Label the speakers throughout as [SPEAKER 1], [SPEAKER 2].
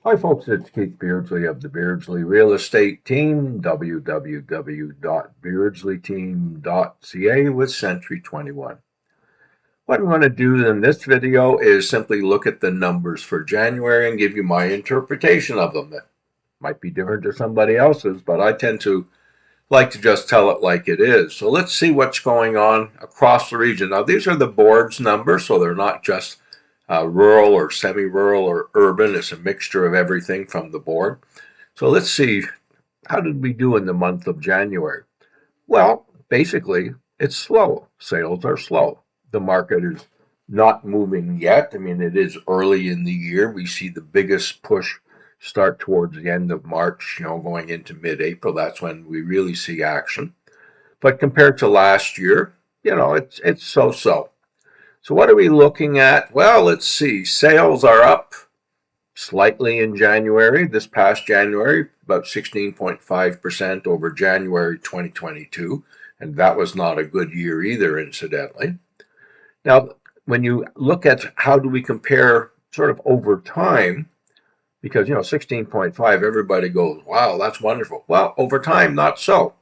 [SPEAKER 1] Hi folks, it's Keith Beardsley of the Beardsley Real Estate Team, www.beardsleyteam.ca with Century 21. What I'm going to do in this video is simply look at the numbers for January and give you my interpretation of them. That might be different to somebody else's, but I tend to like to just tell it like it is. So let's see what's going on across the region. Now, these are the board's numbers, so they're not just rural or semi-rural or urban. It's a mixture of everything from the board. So let's see, how did we do in the month of January? Well, basically, it's slow. Sales are slow. The market is not moving yet. I mean, it is early in the year. We see the biggest push start towards the end of March, going into mid-April. That's when we really see action. But compared to last year, it's so-so. So what are we looking at? Well, let's see. Sales are up slightly in January, this past January, about 16.5% over January 2022. And that was not a good year either, incidentally. Now, when you look at how do we compare sort of over time, because, 16.5, everybody goes, wow, that's wonderful. Well, over time, not so.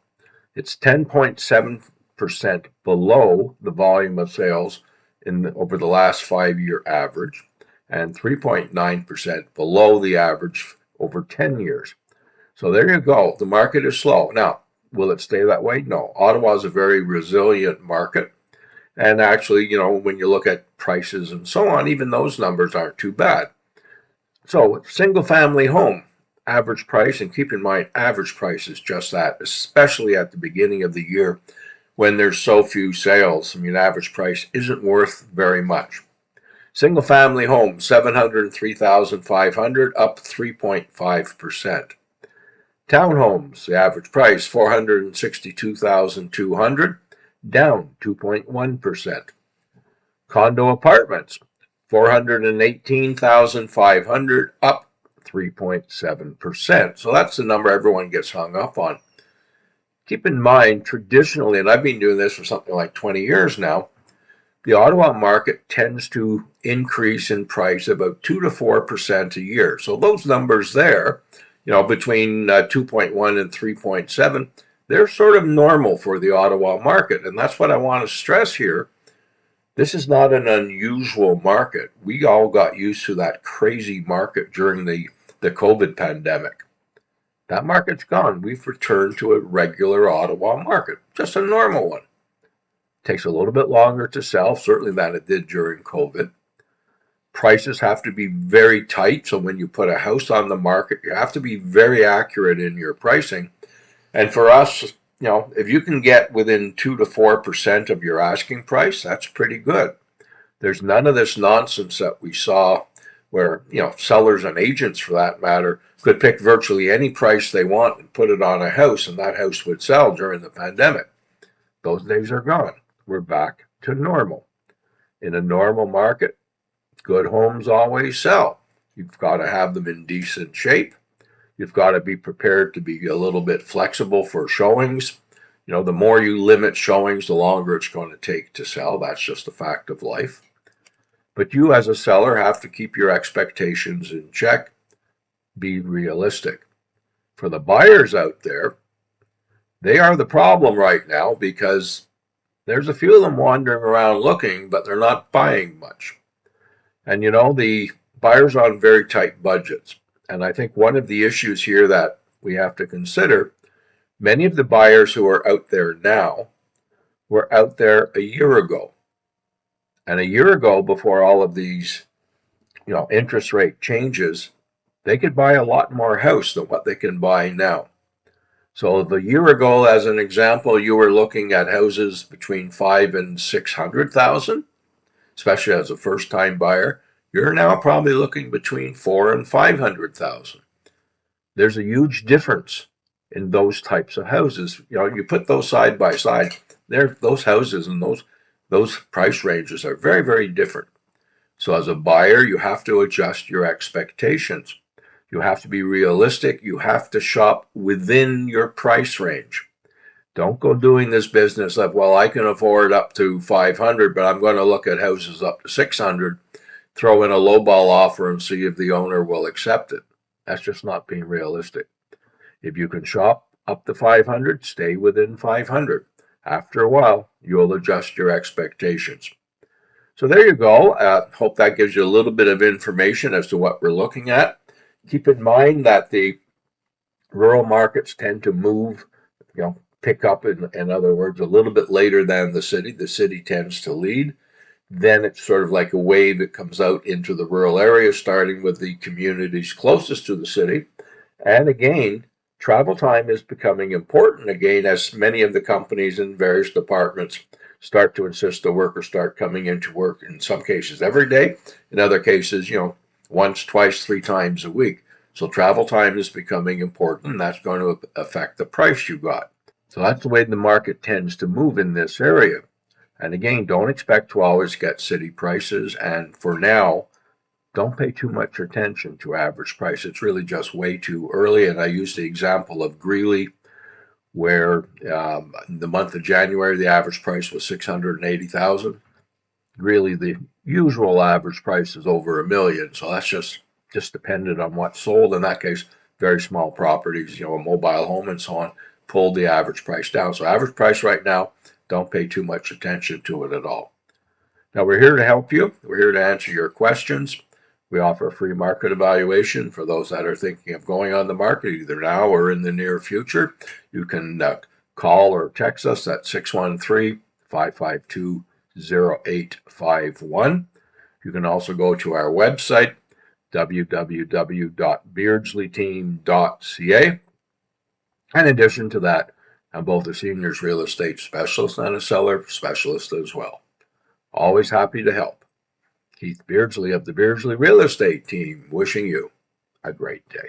[SPEAKER 1] It's 10.7% below the volume of sales over the last 5-year average and 3.9% below the average over 10 years. So there you go. The market is slow. Now, will it stay that way? No. Ottawa is a very resilient market. And actually, when you look at prices and so on, even those numbers aren't too bad. So, single family home, average price, and keep in mind, average price is just that, especially at the beginning of the year when there's so few sales. I mean, average price isn't worth very much. Single family home, 703,500, up 3.5%. Townhomes, the average price, 462,200, down 2.1%. Condo apartments, 418,500, up 3.7%. So that's the number everyone gets hung up on. Keep in mind, traditionally, and I've been doing this for something like 20 years now, the Ottawa market tends to increase in price about 2 to 4% a year. So those numbers there, between 2.1 and 3.7, they're sort of normal for the Ottawa market. And that's what I want to stress here. This is not an unusual market. We all got used to that crazy market during the COVID pandemic. That market's gone. We've returned to a regular Ottawa market, just a normal one. Takes a little bit longer to sell, certainly than it did during COVID. Prices have to be very tight. So when you put a house on the market, you have to be very accurate in your pricing. And for us, if you can get within 2 to 4% of your asking price, that's pretty good. There's none of this nonsense that we saw where, sellers and agents for that matter could pick virtually any price they want and put it on a house, and that house would sell during the pandemic. Those days are gone. We're back to normal. In a normal market, good homes always sell. You've got to have them in decent shape. You've got to be prepared to be a little bit flexible for showings. The more you limit showings, the longer it's going to take to sell. That's just a fact of life. But you as a seller have to keep your expectations in check. Be realistic. For the buyers out there, they are the problem right now because there's a few of them wandering around looking, but they're not buying much. And the buyers are on very tight budgets. And I think one of the issues here that we have to consider, many of the buyers who are out there now were out there a year ago. And a year ago, before all of these, interest rate changes, they could buy a lot more house than what they can buy now. So the year ago, as an example, you were looking at houses between 500,000 and 600,000, especially as a first-time buyer. You're now probably looking between 400,000 and 500,000. There's a huge difference in those types of houses. You put those side by side. Those houses and those price ranges are very, very different. So as a buyer, you have to adjust your expectations. You have to be realistic. You have to shop within your price range. Don't go doing this business of, well, I can afford up to 500, but I'm going to look at houses up to 600, throw in a lowball offer and see if the owner will accept it. That's just not being realistic. If you can shop up to 500, stay within 500. After a while, you'll adjust your expectations. So there you go. Hope that gives you a little bit of information as to what we're looking at. Keep in mind that the rural markets tend to move, pick up, in other words, a little bit later than the city. The city tends to lead. Then it's sort of like a wave that comes out into the rural areas, starting with the communities closest to the city. And again, travel time is becoming important again as many of the companies in various departments start to insist the workers start coming into work, in some cases every day, in other cases, once, twice, three times a week. So travel time is becoming important, and that's going to affect the price you got. So that's the way the market tends to move in this area. And again, don't expect to always get city prices. And for now, don't pay too much attention to average price. It's really just way too early. And I use the example of Greely, where in the month of January, the average price was $680,000. Greely, the usual average price is over $1 million. So that's just dependent on what's sold. In that case, very small properties, a mobile home and so on, pulled the average price down. So average price right now, don't pay too much attention to it at all. Now, we're here to help you. We're here to answer your questions. We offer a free market evaluation for those that are thinking of going on the market, either now or in the near future. You can call or text us at 613-552-0851. You can also go to our website, www.beardsleyteam.ca. In addition to that, I'm both a seniors real estate specialist and a seller specialist as well. Always happy to help. Keith Beardsley of the Beardsley Real Estate Team, wishing you a great day.